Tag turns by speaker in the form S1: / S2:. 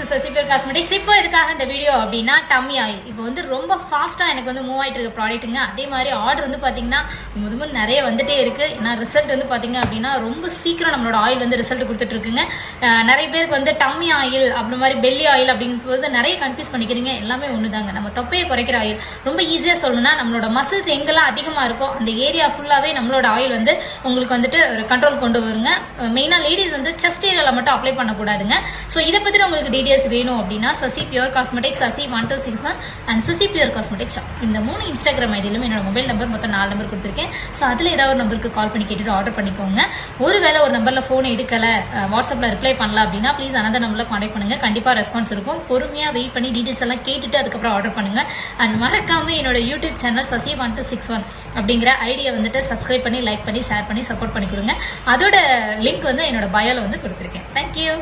S1: to Sasi Pure Cosmetics. இப்போ இதுக்காக இந்த வீடியோ அப்படின்னா டம்மி ஆயில் இப்போ வந்து ரொம்ப ஃபாஸ்டா எனக்கு வந்து மூவ் ஆயிட்டு இருக்க ப்ராடக்ட்டுங்க. அதே மாதிரி ஆர்டர் வந்து பாத்தீங்கன்னா முதல்ல நிறைய வந்துட்டே இருக்கு. ஏன்னா ரிசல்ட் வந்து பாத்தீங்க அப்படின்னா ரொம்ப சீக்கிரம் நம்மளோட ஆயில் வந்து ரிசல்ட் கொடுத்துட்டு இருக்குங்க. நிறைய பேருக்கு வந்து டம்மி ஆயில் அப்படி மாதிரி பெல்லி ஆயில் அப்படின்னு சொல்லும்போது நிறைய கன்ஃபியூஸ் பண்ணிக்கிறீங்க. எல்லாமே ஒண்ணுதாங்க. நம்ம தொப்பையை குறைக்கிற ஆயில் ரொம்ப ஈஸியா சொல்லணும்னா நம்மளோட மசில்ஸ் எங்கெல்லாம் அதிகமா இருக்கோ அந்த ஏரியா ஃபுல்லாவே நம்மளோட ஆயில் வந்து உங்களுக்கு வந்துட்டு ஒரு கண்ட்ரோல் கொண்டு வருங்க. மெயினா லேடிஸ் வந்து செஸ்ட் ஏரியால மட்டும் அப்ளை பண்ணக்கூடாதுங்க. ஸோ இதை பத்தி உங்களுக்கு டீடைல்ஸ் வேணும் அப்படின்னா Sasi pure cosmetics, Sasi 1261 and Sasi pure cosmetics shop இந்த 3 இன்ஸ்டாகிராம் ஐடியிலும் என்னோட மொபைல் நம்பர் மொத்தம் 4 நம்பர் கொடுத்துருக்கேன். ஸோ அதுல ஏதாவது ஒரு நம்பருக்கு கால் பண்ணி கேட்டுட்டு ஆர்டர் பண்ணிக்கோங்க. ஒருவேளை ஒரு நம்பர்ல போன் எடுக்கல, வாட்ஸ்அப்ல ரிப்ளை பண்ணல அப்படின்னா ப்ளீஸ் அனதர் நம்பர்ல கான்டாக்ட் பண்ணுங்க. கண்டிப்பா ரெஸ்பான்ஸ் இருக்கும். பொறுமையா வெயிட் பண்ணி டீடைல்ஸ் எல்லாம் கேட்டுட்டு அதுக்கப்புறம் ஆர்டர் பண்ணுங்க. அண்ட் மறக்காம என்னோட யூடியூப் சேனல் சசி 1261 அப்படிங்கிற ஐடியா வந்துட்டு சப்ஸ்கிரைப் பண்ணி லைக் பண்ணி ஷேர் பண்ணி சப்போர்ட் பண்ணி கொடுங்க. அதோட லிங்க் வந்து என்னோட பயோல வந்து கொடுத்துருக்கேன். தேங்க்யூ.